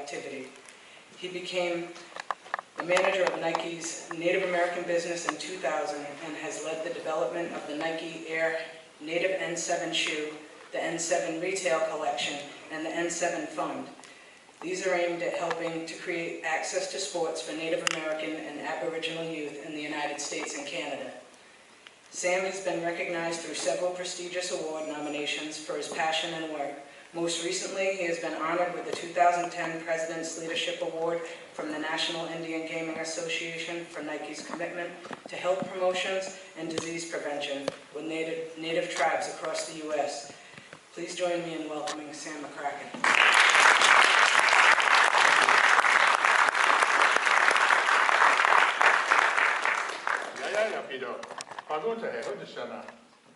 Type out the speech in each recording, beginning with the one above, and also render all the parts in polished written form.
activity. He became the manager of Nike's Native American business in 2000 and has led the development of the Nike Air Native N7 shoe, the N7 retail collection, and the N7 fund. These are aimed at helping to create access to sports for Native American and Aboriginal youth in the United States and Canada. Sam has been recognized through several prestigious award nominations for his passion and work. Most recently, he has been honored with the 2010 President's Leadership Award from the National Indian Gaming Association for Nike's commitment to health promotions and disease prevention with Native tribes across the U.S. Please join me in welcoming Sam McCracken.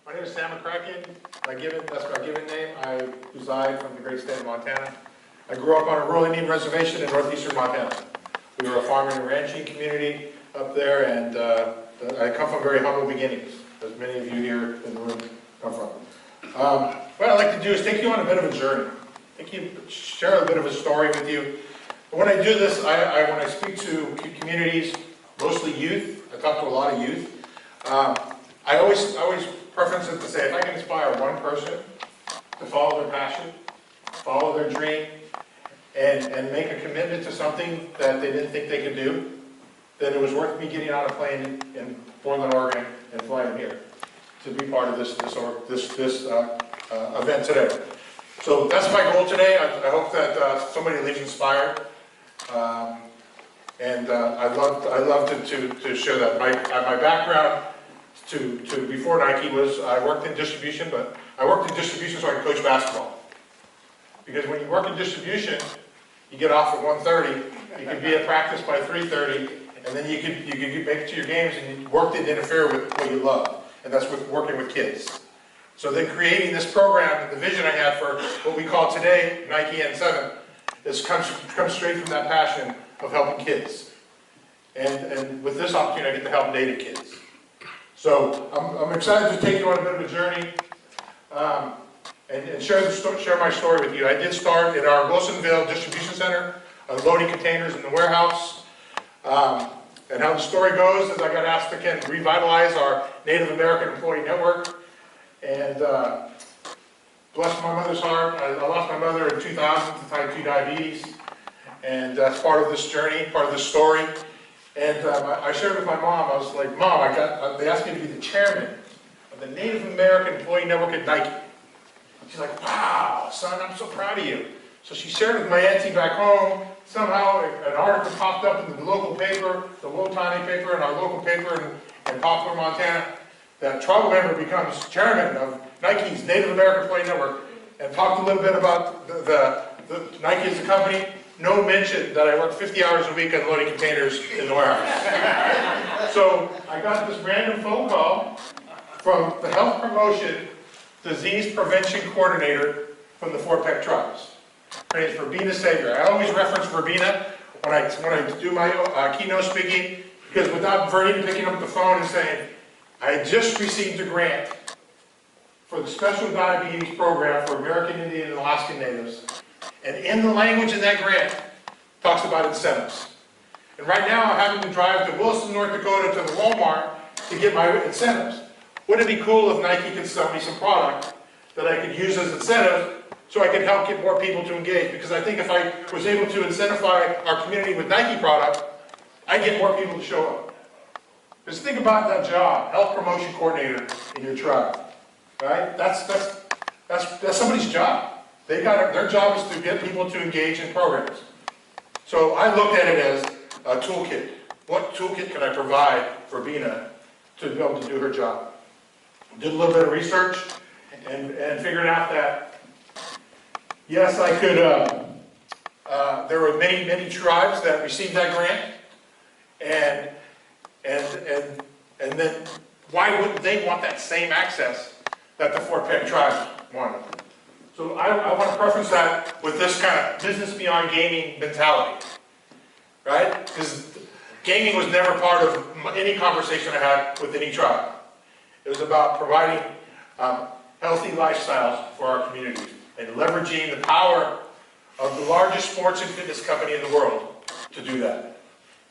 My name is Sam McCracken. That's my given name. I reside from the great state of Montana. I grew up on a rural Indian reservation in northeastern Montana. We were a farming and ranching community up there, and I come from very humble beginnings, as many of you here in the room come from. What I'd like to do is take you on a bit of a journey. Share a bit of a story with you. But when I do this, when I speak to communities, mostly youth, I talk to a lot of youth, I always preference it to say, if I can inspire one person to follow their passion, follow their dream, and make a commitment to something that they didn't think they could do, then it was worth me getting on a plane in Portland, Oregon, and flying here to be part of this event today. So that's my goal today. I hope that somebody leaves inspired, and I'd love to share that. My background to before Nike was I worked in distribution, but I worked in distribution so I could coach basketball. Because when you work in distribution, you get off at 1:30, you can be at practice by 3:30, and then you could make it to your games, and work didn't interfere with what you love, and that's with working with kids. So then creating this program, the vision I had for what we call today Nike N7, comes straight from that passion of helping kids. And with this opportunity, I get to help Native kids. So I'm excited to take you on a bit of a journey and share my story with you. I did start in our Wilsonville distribution center, loading containers in the warehouse. And how the story goes is I got asked to revitalize our Native American employee network. And bless my mother's heart, I lost my mother in 2000 to type 2 diabetes. And that's part of this journey, part of this story. And I shared with my mom, I was like, Mom, they asked me to be the chairman of the Native American Employee Network at Nike. She's like, wow, son, I'm so proud of you. So she shared with my auntie back home. Somehow an article popped up in the local paper, the Wotani paper, and our local paper in Poplar, Montana, that tribal member becomes chairman of Nike's Native American Employee Network, and talked a little bit about the Nike as a company. No mention that I worked 50 hours a week unloading containers in the warehouse. So I got this random phone call from the Health Promotion Disease Prevention Coordinator from the Fort Peck Tribes. Her name is Verbena Savior. I always reference Verbena when I do my keynote speaking, because without Verbena picking up the phone and saying, I just received a grant for the Special Diabetes Program for American Indian and Alaskan Natives. And in the language in that grant, talks about incentives. And right now I'm having to drive to Wilson, North Dakota to the Walmart to get my incentives. Wouldn't it be cool if Nike could sell me some product that I could use as incentive so I could help get more people to engage? Because I think if I was able to incentivize our community with Nike product, I'd get more people to show up. Just think about that job, health promotion coordinator in your tribe, right? That's somebody's job. Their job is to get people to engage in programs. So I looked at it as a toolkit. What toolkit can I provide for Bina to be able to do her job? Did a little bit of research and figured out that, yes, I could, there were many tribes that received that grant, and then why wouldn't they want that same access that the Fort Peck tribes wanted? So I want to preference that with this kind of business beyond gaming mentality, right? Because gaming was never part of any conversation I had with any tribe. It was about providing healthy lifestyles for our communities and leveraging the power of the largest sports and fitness company in the world to do that.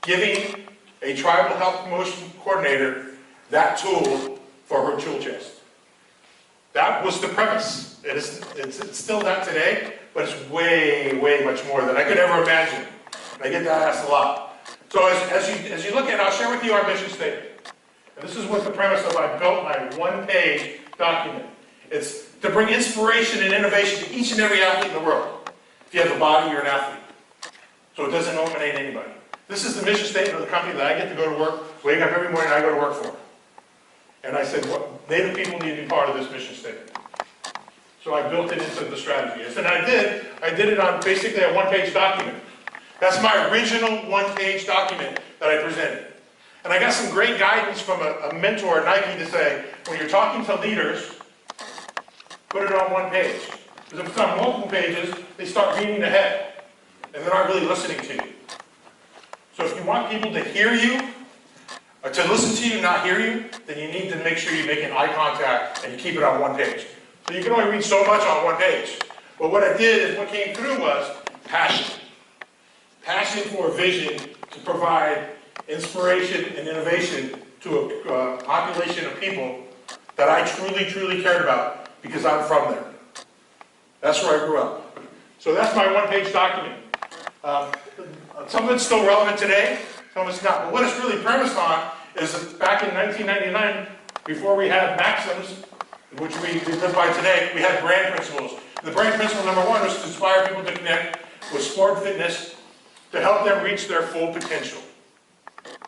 Giving a tribal health promotion coordinator that tool for her tool chest. That was the premise. It's still that today, but it's way, way much more than I could ever imagine. I get that asked a lot. So as you look at it, I'll share with you our mission statement. And this is what the premise of I built my one-page document. It's to bring inspiration and innovation to each and every athlete in the world. If you have a body, you're an athlete. So it doesn't eliminate anybody. This is the mission statement of the company that I get to go to work, wake up every morning and I go to work for. And I said, well, Native people need to be part of this mission statement. So I built it into the strategy. And I did it on basically a one-page document. That's my original one-page document that I presented. And I got some great guidance from a mentor at Nike to say, when you're talking to leaders, put it on one page. Because if it's on multiple pages, they start reading ahead. And they're not really listening to you. So if you want people to hear you, or to listen to you, not hear you, then you need to make sure you're making eye contact and you keep it on one page. So you can only read so much on one page. But what I did is what came through was passion. Passion for a vision to provide inspiration and innovation to a population of people that I truly, truly cared about because I'm from there. That's where I grew up. So that's my one-page document. Some of it's still relevant today, some of it's not. But what it's really premised on is that back in 1999, before we had maxims, which we live by today, we had brand principles. The brand principle number one was to inspire people to connect with sport and fitness to help them reach their full potential.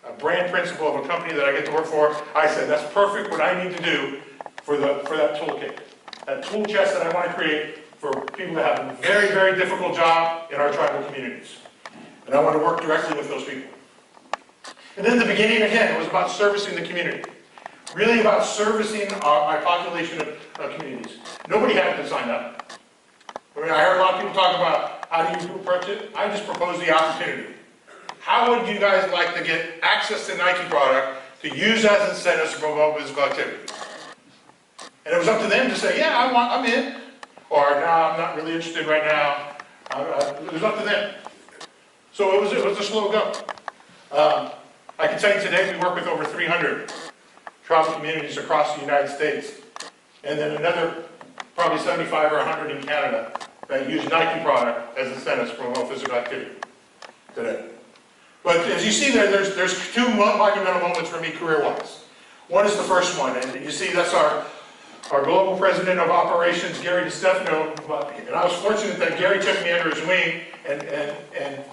A brand principle of a company that I get to work for, I said, that's perfect what I need to do for that toolkit. That tool chest that I want to create for people that have a very, very difficult job in our tribal communities. And I want to work directly with those people. And in the beginning, again, it was about servicing the community. Really about servicing my population of communities. Nobody had to sign up. I mean, I heard a lot of people talk about how do you approach it. I just proposed the opportunity. How would you guys like to get access to Nike product to use as incentives to promote physical activity? And it was up to them to say, yeah, I'm in. Or, no, I'm not really interested right now. It was up to them. So it was a slow go. I can tell you today we work with over 300 tribal communities across the United States. And then another probably 75 or 100 in Canada that use Nike product as incentives to promote physical activity today. But as you see there's two monumental moments for me career-wise. One is the first one, and you see that's our global president of operations, Gary DiStefano. And I was fortunate that Gary took me under his wing and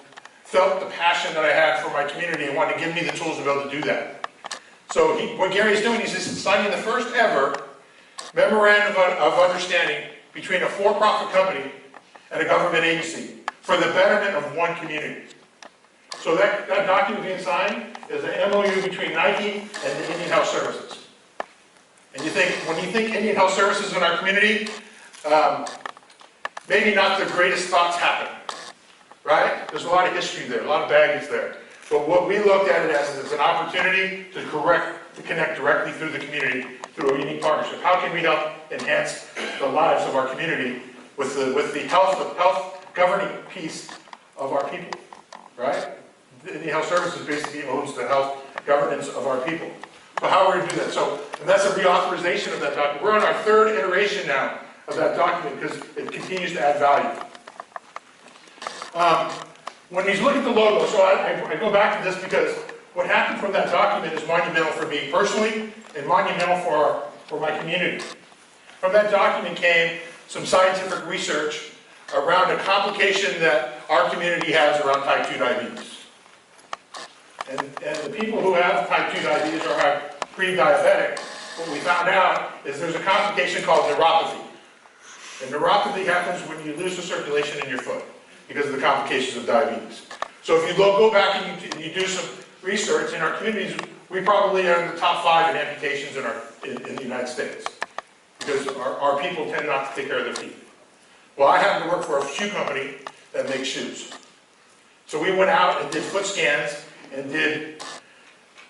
felt the passion that I had for my community and wanted to give me the tools to be able to do that. So what Gary is doing is he's signing the first ever memorandum of understanding between a for-profit company and a government agency for the betterment of one community. So that document being signed is an MOU between Nike and the Indian Health Services. And when you think Indian Health Services in our community, maybe not the greatest thoughts happen, right? There's a lot of history there, a lot of baggage there. But what we looked at it as is an opportunity to connect directly through the community through a unique partnership. How can we help enhance the lives of our community with the health governing piece of our people, right? The Indian Health Services basically owns the health governance of our people. So how are we going to do that? And that's a reauthorization of that document. We're on our third iteration now of that document because it continues to add value. When you look at the logo, so I go back to this because what happened from that document is monumental for me personally and monumental for my community. From that document came some scientific research around a complication that our community has around type 2 diabetes. And the people who have type 2 diabetes or are pre-diabetic, what we found out is there's a complication called neuropathy. And neuropathy happens when you lose the circulation in your foot because of the complications of diabetes. So if you go back and you do some research in our communities, we probably are in the top 5 in amputations in the United States because our people tend not to take care of their feet. Well, I happen to work for a shoe company that makes shoes. So we went out and did foot scans and did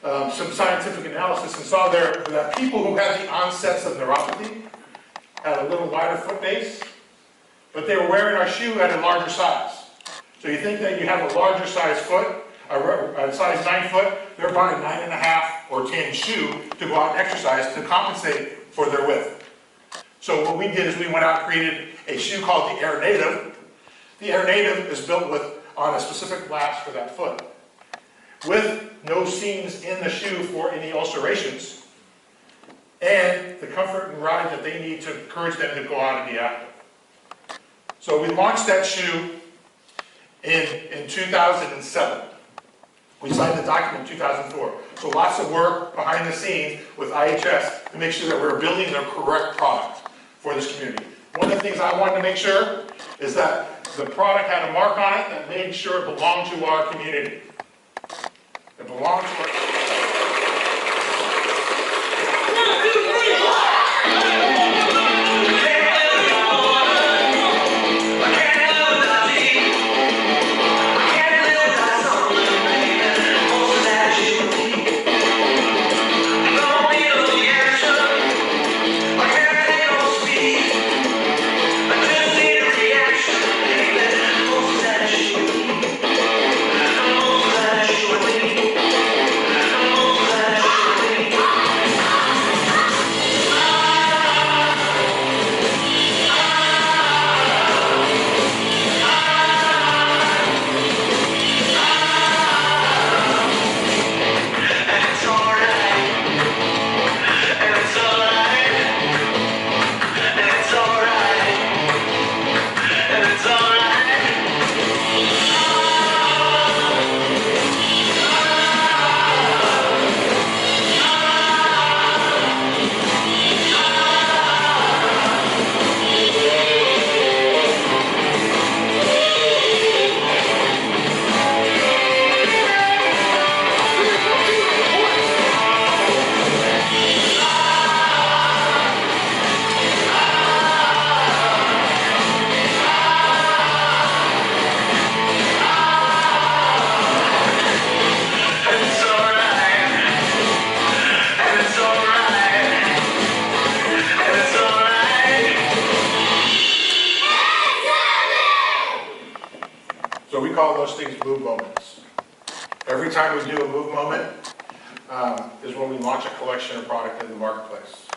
some scientific analysis and saw there that people who had the onsets of neuropathy had a little wider foot base, but they were wearing our shoe at a larger size. So you think that you have a larger size foot, a size 9 foot, they're buying 9.5 or 10 shoe to go out and exercise to compensate for their width. So what we did is we went out and created a shoe called the Air Native. The Air Native is built on a specific last for that foot, with no seams in the shoe for any ulcerations, and the comfort and ride that they need to encourage them to go out and be active. So we launched that shoe in 2007. We signed the document in 2004. So lots of work behind the scenes with IHS to make sure that we're building the correct product for this community. One of the things I wanted to make sure is that the product had a mark on it that made sure it belonged to our community. It belonged to our... We call those things move moments. Every time we do a move moment is when we launch a collection of product in the marketplace.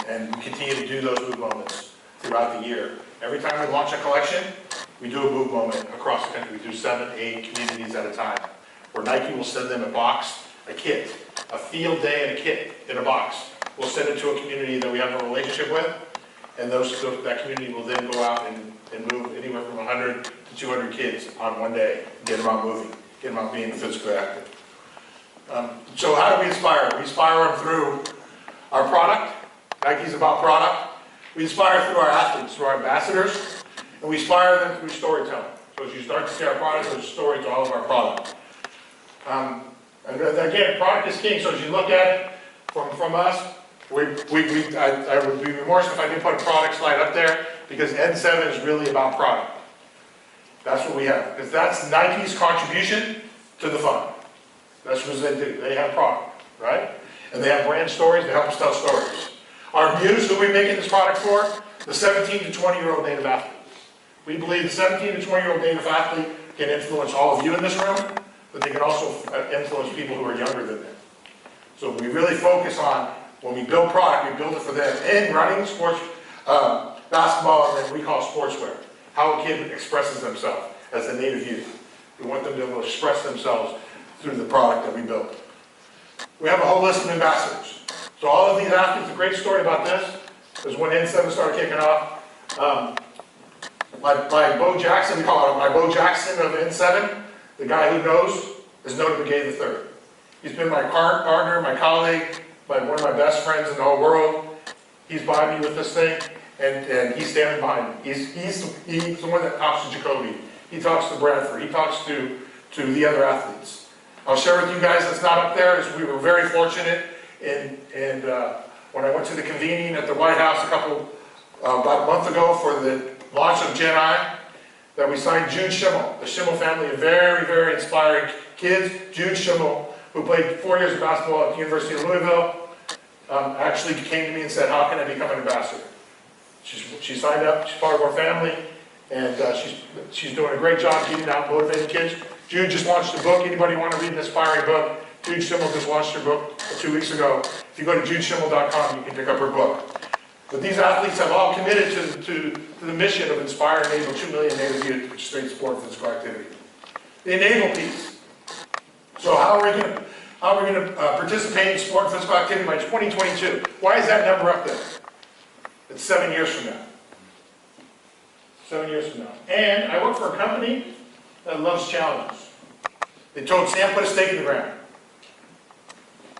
And we continue to do those move moments throughout the year. Every time we launch a collection, we do a move moment across the country. We do 7, 8 communities at a time, where Nike will send them a box, a kit, a field day and a kit in a box. We'll send it to a community that we have a relationship with, and that community will then go out and move anywhere from 100 to 200 kids on one day, get them out moving, get them out being physically active. So how do we inspire? We inspire them through our product. Nike's about product. We inspire through our athletes, through our ambassadors, and we inspire them through storytelling. So as you start to see our product, there's a story to all of our product. And again, product is king, so as you look at it from us, I would be remorse if I didn't put a product slide up there, because N7 is really about product. That's what we have, because that's Nike's contribution to the fund. That's what they do. They have product, right? And they have brand stories, they help us tell stories. Our muse, who we're making this product for, the 17 to 20-year-old Native athletes. We believe the 17 to 20-year-old Native athlete can influence all of you in this room, but they can also influence people who are younger than them. So we really focus on, when we build product, we build it for them in running, sports, basketball, and then we call sportswear. How a kid expresses themselves as a Native youth. We want them to be able to express themselves through the product that we build. We have a whole list of ambassadors. So all of these athletes, a great story about this is when N7 started kicking off, my Bo Jackson, we call it my Bo Jackson of N7, the guy who knows, is Notah Begay III. He's been my partner, my colleague, one of my best friends in the whole world. He's by me with this thing, and he's standing behind me. He's the one that talks to Jacoby. He talks to Bradford. He talks to the other athletes. I'll share with you guys that's not up there is we were very fortunate when I went to the convening at the White House about a month ago for the launch of Gen I, that we signed Jude Schimmel, the Schimmel family of very, very inspiring kids. Jude Schimmel, who played 4 years of basketball at the University of Louisville, actually came to me and said, how can I become an ambassador? She signed up, she's part of our family, and she's doing a great job getting out motivating kids. Jude just launched a book. Anybody want to read an inspiring book? Jude Schimmel just launched her book 2 weeks ago. If you go to judeschimmel.com, you can pick up her book. But these athletes have all committed to the mission of Inspire and Enable 2 million Native youth to participate in sport and physical activity. The enable piece. So how are we going to participate in sport and physical activity by 2022? Why is that number up there? It's 7 years from now. 7 years from now. And I work for a company that loves challenges. They told Sam, put a stake in the ground.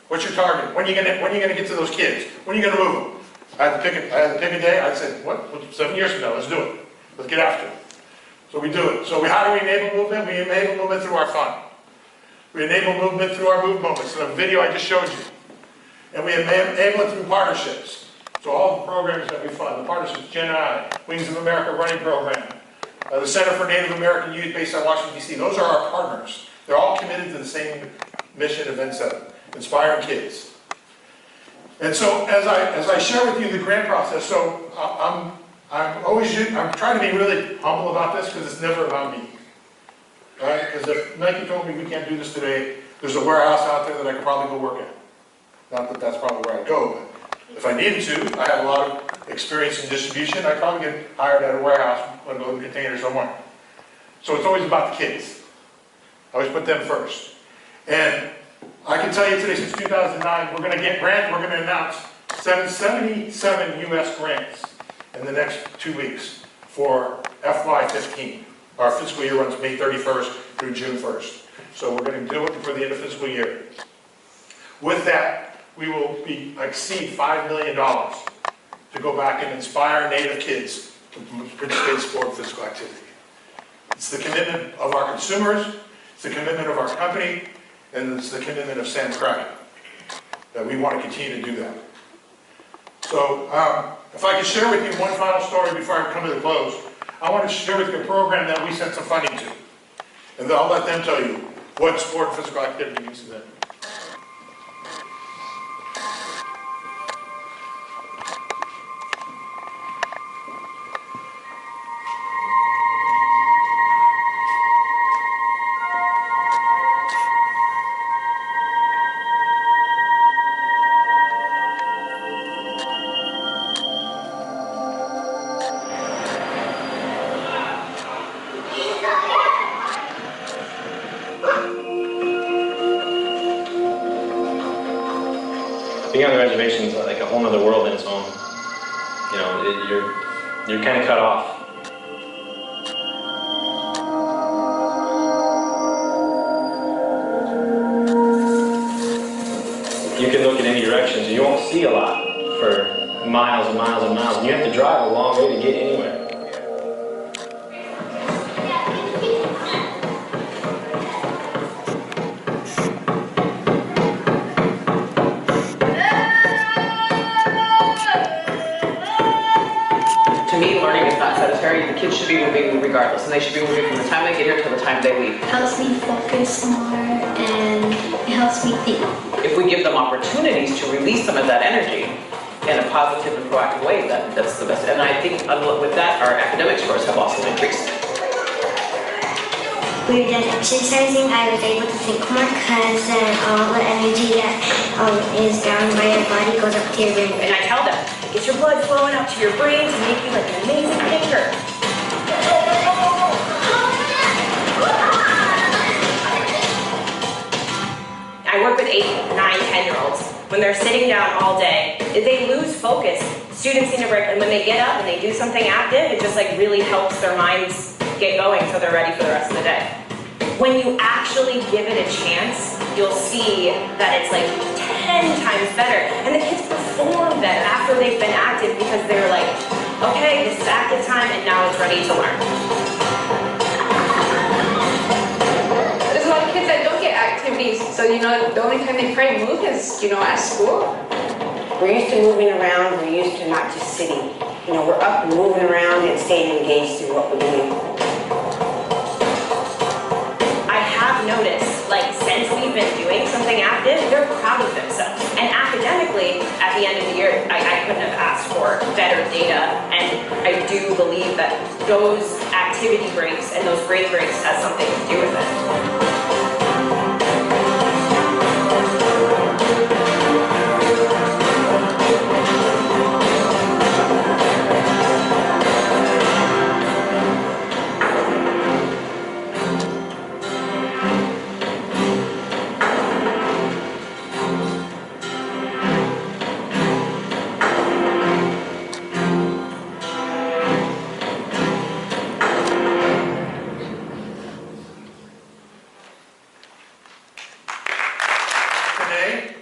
What's your target? When are you going to get to those kids? When are you going to move them? I had to pick a day. I said, what? 7 years from now, let's do it. Let's get after it. So we do it. So how do we enable movement? We enable movement through our fun. We enable movement through our move moments. So the video I just showed you. And we enable it through partnerships. So all the programs that we fund, the partnerships, Gen I, Wings of America Running Program, the Center for Native American Youth based on Washington, D.C. Those are our partners. They're all committed to the same mission of N7, inspiring kids. And so as I share with you the grant process, so I'm trying to be really humble about this because it's never about me. Right? Because if Nike told me we can't do this today, there's a warehouse out there that I could probably go work at. Not that that's probably where I'd go, but if I needed to, I have a lot of experience in distribution, I'd probably get hired at a warehouse when I go to containers somewhere. So it's always about the kids. I always put them first. And I can tell you today, since 2009, we're going to announce 77 U.S. grants in the next 2 weeks for FY15. Our fiscal year runs May 31st through June 1st. So we're going to do it for the end of fiscal year. With that, we will exceed $5 million to go back and inspire Native kids to participate in sport and physical activity. It's the commitment of our consumers, it's the commitment of our company, and it's the commitment of Sam Crackett that we want to continue to do that. So if I could share with you one final story before I come to the close, I want to share with you a program that we sent some funding to. And then I'll let them tell you what sport and physical activity means to them. Being on the reservation is like a whole other world in its own. You know, you're kind of cut off. You can look in any direction, so you won't see a lot for miles and miles and miles. And you have to drive a long way to get anywhere. To me, learning is not sedentary. The kids should be moving regardless, and they should be moving from the time they get here till the time they leave. It helps me focus more and it helps me think. If we give them opportunities to release some of that energy in a positive and proactive way, that's the best. And I think with that, our academic scores have also increased. We were done exercising, I was able to think more because then all the energy that is down by your body goes up to your brain. And I tell them, get your blood flowing up to your brain to make you like an amazing thinker. I work with 8, 9, 10-year-olds. When they're sitting down all day, they lose focus. Students need a break, and when they get up and they do something active, it just like really helps their minds get going so they're ready for the rest of the day. When you actually give it a chance, you'll see that it's like 10 times better. And the kids perform better after they've been active because they're like, okay, this is active time and now it's ready to learn. There's a lot of kids that don't get activities, so the only time they probably move is, at school. We're used to moving around, we're used to not just sitting. We're up and moving around and staying engaged through what we're doing. I have noticed, like, since we've been doing something active, they're proud of themselves. And academically, at the end of the year, I couldn't have asked for better data, and I do believe that those activity breaks and those grade breaks has something to do with it. Today,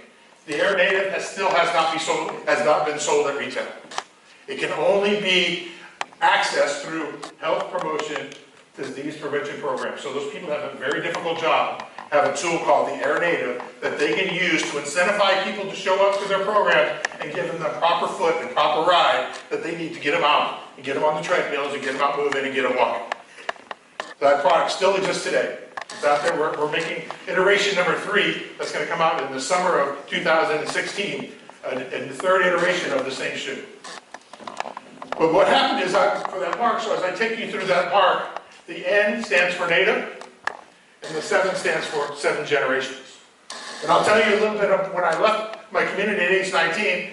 the Air Native has not been sold at retail. It can only be accessed through health promotion, disease prevention programs. So those people have a very difficult job, have a tool called the Air Native that they can use to incentivize people to show up to their programs and give them the proper foot and proper ride that they need to get them out, and get them on the treadmills, and get them out moving, and get them walking. That product still exists today. It's out there. We're making iteration number 3 that's going to come out in the summer of 2016, and the third iteration of the same shoe. But what happened is, for that mark, so as I take you through that mark, the N stands for Native, and the 7 stands for 7 generations. And I'll tell you a little bit of when I left my community at age 19,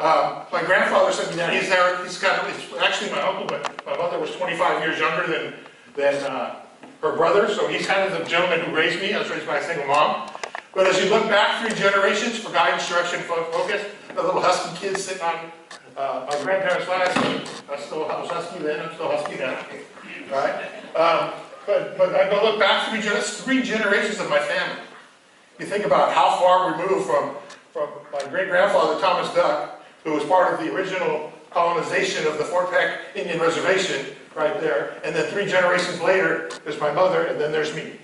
my grandfather sent me down. He's actually my uncle, but my mother was 25 years younger than her brother, so he's kind of the gentleman who raised me. I was raised by a single mom. But as you look back 3 generations for guidance, direction, focus, the little husky kid sitting on my grandparents' lap, I was husky then, I'm still husky now, right? But I go look back 3 generations of my family. You think about how far removed from my great-grandfather, Thomas Duck, who was part of the original colonization of the Fort Peck Indian Reservation, right there, and then 3 generations later, there's my mother, and then there's me.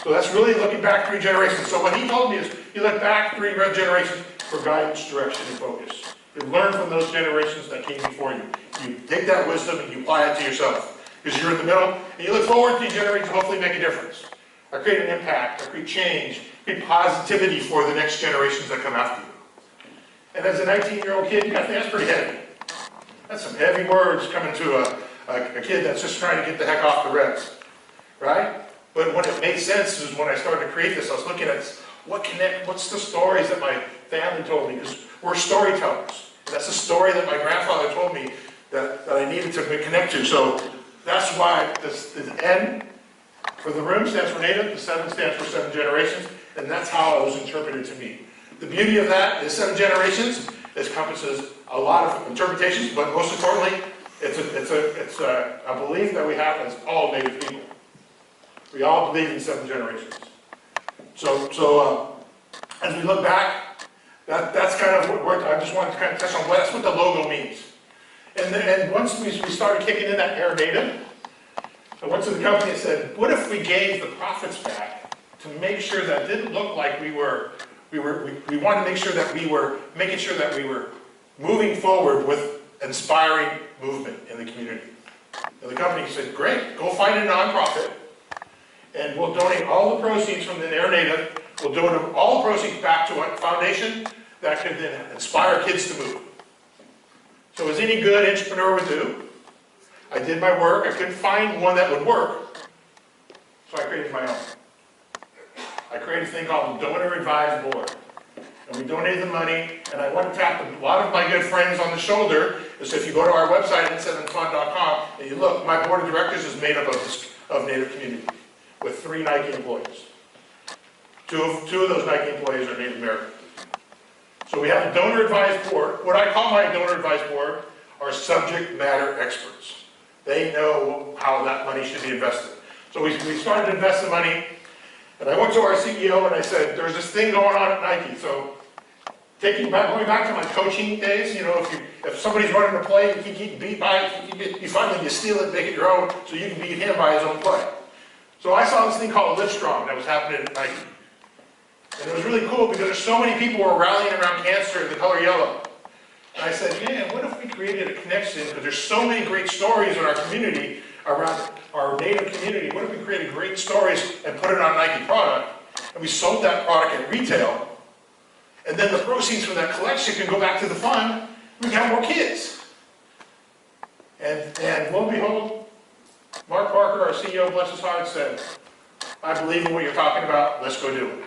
So that's really looking back 3 generations. So what he told me is, you look back 3 generations for guidance, direction, and focus. You learn from those generations that came before you. You take that wisdom and you apply it to yourself. Because you're in the middle, and you look forward to generations to hopefully make a difference. I create an impact, I create change, create positivity for the next generations that come after you. And as a 19-year-old kid, I think that's pretty heavy. That's some heavy words coming to a kid that's just trying to get the heck off the reds, right? But when it made sense is when I started to create this. I was looking at what's the stories that my family told me, because we're storytellers. And that's a story that my grandfather told me that I needed to connect to. So that's why the N for the room stands for Native, the 7 stands for 7 generations, and that's how it was interpreted to me. The beauty of that is 7 generations encompasses a lot of interpretations, but most importantly, it's a belief that we have as all Native people. We all believe in 7 generations. So as we look back, that's kind of what I just wanted to kind of touch on. That's what the logo means. And once we started kicking in that Air Native, I went to the company and said, what if we gave the profits back to make sure that it didn't look like we wanted to make sure that we were making sure that we were moving forward with inspiring movement in the community. And the company said, great, go find a nonprofit, and we'll donate all the proceeds from the Air Native, we'll donate all the proceeds back to a foundation that can then inspire kids to move. So as any good entrepreneur would do, I did my work. I couldn't find one that would work, so I created my own. I created a thing called the Donor Advised Board. And we donated the money, and I went and tapped a lot of my good friends on the shoulder. So if you go to our website, n7fund.com, and you look, my board of directors is made up of Native community, with 3 Nike employees. Two of those Nike employees are Native American. So we have a donor advised board. What I call my donor advised board are subject matter experts. They know how that money should be invested. So we started to invest the money, and I went to our CEO and I said, there's this thing going on at Nike. So going back to my coaching days, you know, if somebody's running a play, you keep beat by it, you finally steal it, make it your own, so you can beat him by his own play. So I saw this thing called Livestrong that was happening at Nike. And it was really cool because there's so many people who were rallying around cancer in the color yellow. And I said, man, what if we created a connection, because there's so many great stories in our community, around our Native community, what if we created great stories and put it on Nike product? and we sold that product at retail, and then the proceeds from that collection can go back to the fund, we can have more kids. And lo and behold, Mark Parker, our CEO, bless his heart, said, I believe in what you're talking about, let's go do it.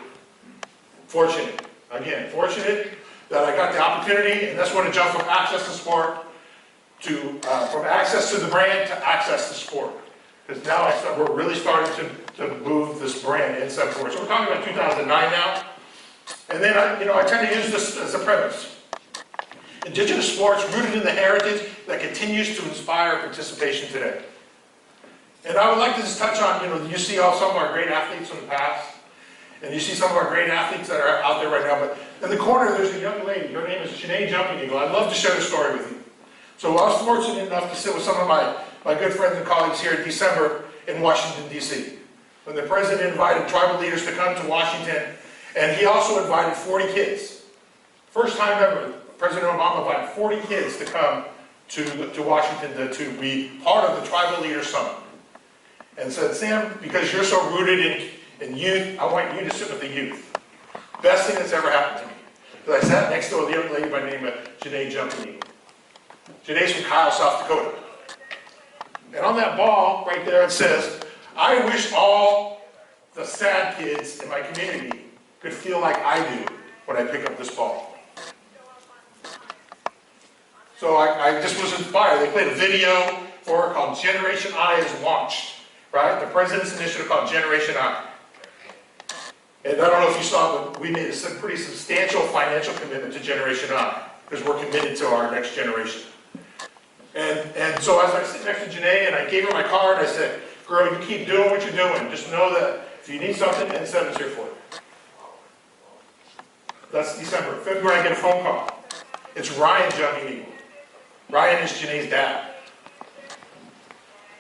Fortunate, again, fortunate that I got the opportunity, and that's when it jumped from access to sport to, from access to the brand to access to sport. Because now we're really starting to move this brand inside forward. So we're talking about 2009 now. And then I tend to use this as a premise. Indigenous sports rooted in the heritage that continues to inspire participation today. And I would like to just touch on, you see all some of our great athletes from the past, and you see some of our great athletes that are out there right now, but in the corner there's a young lady, her name is Janae Jumping Eagle. I'd love to share the story with you. So I was fortunate enough to sit with some of my good friends and colleagues here in December in Washington, D.C. when the president invited tribal leaders to come to Washington, and he also invited 40 kids. First time ever, President Obama invited 40 kids to come to Washington to be part of the Tribal Leaders Summit. And said, Sam, because you're so rooted in youth, I want you to sit with the youth. Best thing that's ever happened to me. Because I sat next to a young lady by the name of Janae Jumping Eagle. Janae's from Kyle, South Dakota. And on that ball right there it says, I wish all the sad kids in my community could feel like I do when I pick up this ball. So I just was inspired. They played a video for her called Generation I is Launched, right? The president's initiative called Generation I. And I don't know if you saw, but we made a pretty substantial financial commitment to Generation I because we're committed to our next generation. And so as I sit next to Janae and I gave her my card, I said, girl, you keep doing what you're doing. Just know that if you need something, N7's here for you. That's December. February, I get a phone call. It's Ryan Jumping Eagle. Ryan is Janae's dad.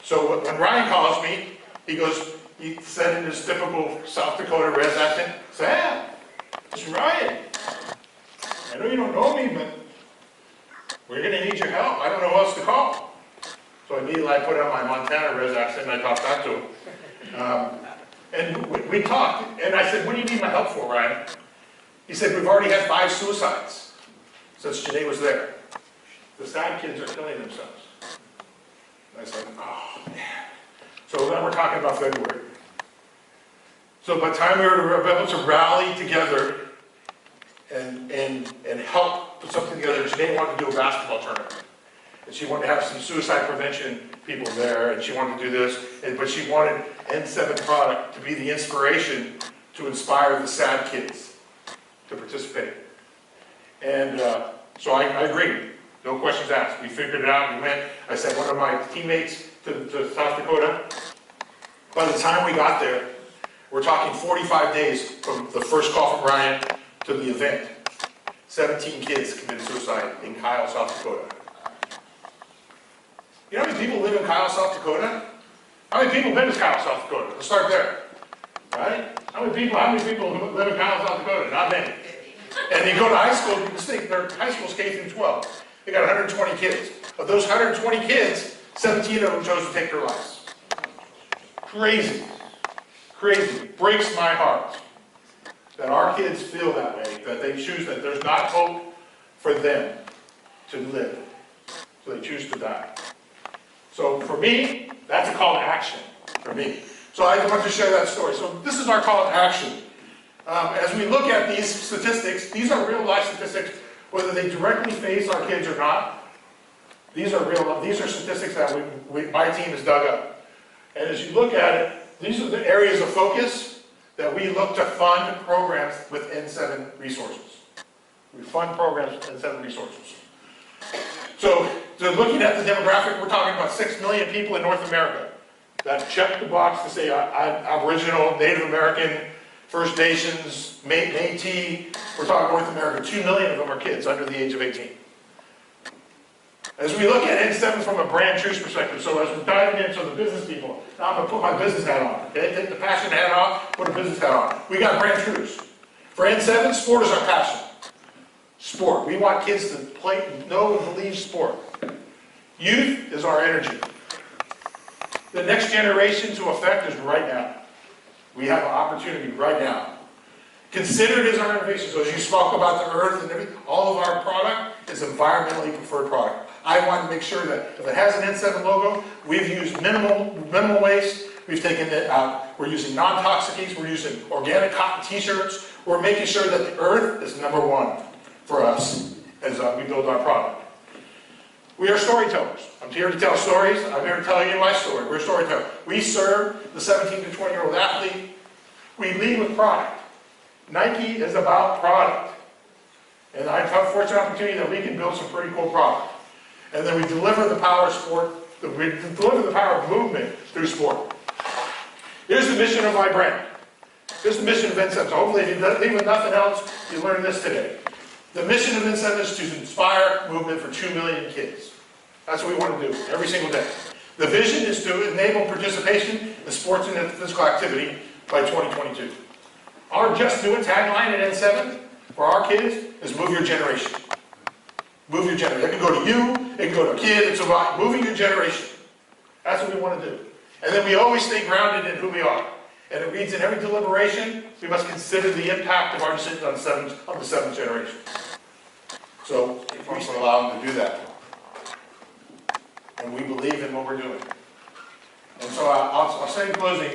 So when Ryan calls me, he said in his typical South Dakota res accent, Sam, it's Ryan. I know you don't know me, but we're going to need your help. I don't know who else to call. So immediately I put on my Montana res accent and I talked back to him. And we talked, and I said, what do you need my help for, Ryan? He said, we've already had 5 suicides since Janae was there. The sad kids are killing themselves. And I said, oh, man. So then we're talking about February. So by the time we were able to rally together and help put something together, Janae wanted to do a basketball tournament. And she wanted to have some suicide prevention people there, and she wanted to do this, but she wanted N7 product to be the inspiration to inspire the sad kids to participate. And so I agreed. No questions asked. We figured it out. We went. I sent one of my teammates to South Dakota. By the time we got there, we're talking 45 days from the first call from Ryan to the event. 17 kids committed suicide in Kyle, South Dakota. You know how many people live in Kyle, South Dakota? How many people live in Kyle, South Dakota? Let's start there. Right? How many people live in Kyle, South Dakota? Not many. And they go to high school, you can think their high school's K through 12. They got 120 kids. Of those 120 kids, 17 of them chose to take their lives. Crazy. Crazy. Breaks my heart that our kids feel that way, that they choose, that there's not hope for them to live. So they choose to die. So for me, that's a call to action for me. So I want to share that story. So this is our call to action. As we look at these statistics, these are real life statistics, whether they directly face our kids or not. These are statistics that my team has dug up. And as you look at it, these are the areas of focus that we look to fund programs with N7 resources. We fund programs with N7 resources. So looking at the demographic, we're talking about 6 million people in North America that check the box to say Aboriginal, Native American, First Nations, Métis. We're talking North America. 2 million of them are kids under the age of 18. As we look at N7 from a brand truth perspective, so as we're diving into the business people, now I'm going to put my business hat on. Okay? Take the passion hat off, put a business hat on. We got brand truths. For N7, sport is our passion. Sport. We want kids to play, know and believe sport. Youth is our energy. The next generation to affect is right now. We have an opportunity right now Consider it as our innovation. So as you spoke about the earth and everything, all of our product is environmentally preferred product. I want to make sure that if it has an N7 logo, we've used minimal waste. We've taken it out. We're using non-toxic, we're using organic cotton t-shirts. We're making sure that the earth is number one for us as we build our product. We are storytellers. I'm here to tell stories. I'm here to tell you my story. We're storytellers. We serve the 17 to 20-year-old athlete. We lead with product. Nike is about product. And I've had a fortunate opportunity that we can build some pretty cool product. And then we deliver the power of sport, we deliver the power of movement through sport. Here's the mission of my brand. Here's the mission of N7. So hopefully if you leave with nothing else, you learned this today. The mission of N7 is to inspire movement for 2 million kids. That's what we want to do every single day. The vision is to enable participation in sports and physical activity by 2022. Our Just Do It tagline at N7 for our kids is move your generation. Move your generation. It can go to you, it can go to a kid, it's about moving your generation. That's what we want to do. And then we always stay grounded in who we are. And it reads in every deliberation, we must consider the impact of our decisions on the seventh generation. So we should allow them to do that. And we believe in what we're doing. And so I'll say in closing,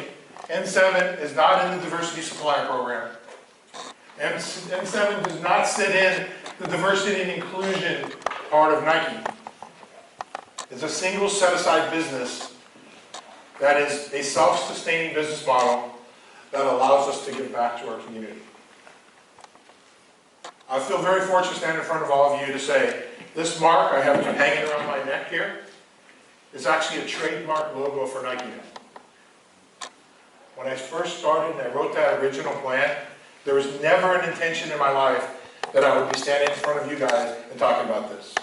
N7 is not in the diversity supplier program. N7 does not sit in the diversity and inclusion part of Nike. It's a single set-aside business that is a self-sustaining business model that allows us to give back to our community. I feel very fortunate to stand in front of all of you to say, this mark I have hanging around my neck here is actually a trademark logo for Nike. When I first started and I wrote that original plan, there was never an intention in my life that I would be standing in front of you guys and talking about this.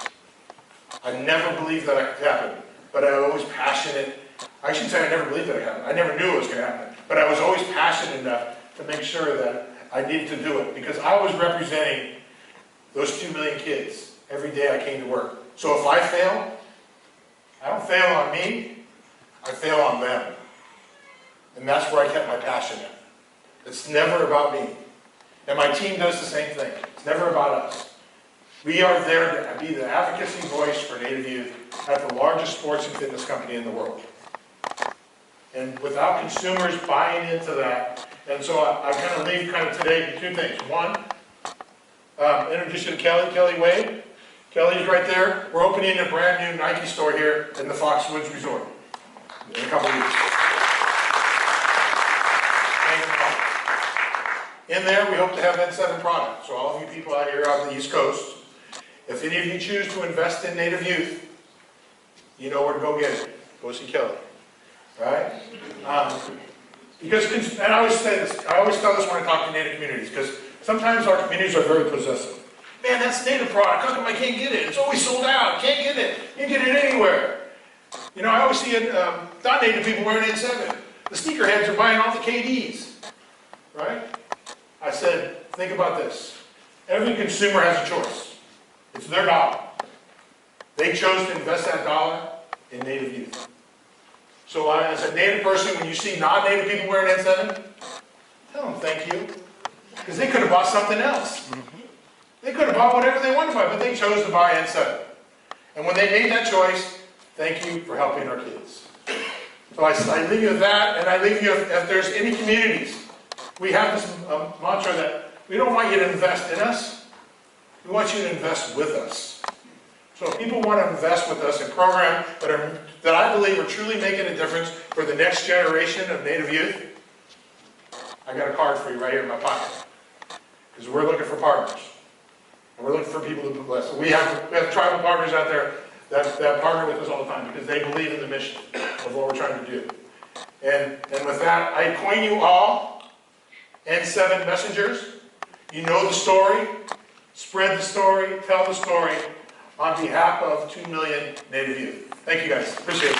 I never believed that it could happen, but I was always passionate. I shouldn't say I never believed that it happened. I never knew it was going to happen, but I was always passionate enough to make sure that I needed to do it because I was representing those 2 million kids every day I came to work. So if I fail, I don't fail on me, I fail on them. And that's where I kept my passion in. It's never about me. And my team does the same thing. It's never about us. We are there to be the advocacy voice for Native youth at the largest sports and fitness company in the world. And without consumers buying into that, and so I kind of leave today with 2 things. One, introduce you to Kelly Wade. Kelly's right there. We're opening a brand new Nike store here in the Foxwoods Resort in a couple of weeks. In there, we hope to have N7 products. So all of you people out here on the East Coast, if any of you choose to invest in Native youth, you know where to go get it. Go see Kelly. Right? Because, and I always say this, I always tell this when I talk to Native communities, because sometimes our communities are very possessive. Man, that's Native product. How come I can't get it? It's always sold out. Can't get it. You can get it anywhere. You know, I always see non-Native people wearing N7. The sneakerheads are buying all the KDs. Right? I said, think about this. Every consumer has a choice. It's their dollar. They chose to invest that dollar in Native youth. So as a Native person, when you see non-Native people wearing N7, tell them thank you. Because they could have bought something else. They could have bought whatever they wanted to buy, but they chose to buy N7. And when they made that choice, thank you for helping our kids. So I leave you with that, and I leave you if there's any communities. We have this mantra that we don't want you to invest in us, we want you to invest with us. So if people want to invest with us in programs that I believe are truly making a difference for the next generation of Native youth, I got a card for you right here in my pocket. Because we're looking for partners. And we're looking for people to bless. So we have tribal partners out there that partner with us all the time because they believe in the mission of what we're trying to do. And with that, I appoint you all N7 messengers. You know the story. Spread the story. Tell the story on behalf of 2 million Native youth. Thank you guys. Appreciate it.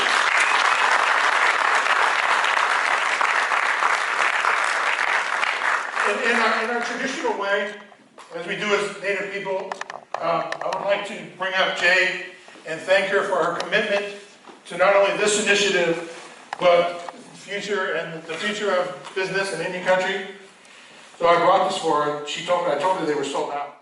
In our traditional way, as we do as Native people, I would like to bring up Jade and thank her for her commitment to not only this initiative, but the future of business in Indian country. So I brought this for her, I told her they were sold out.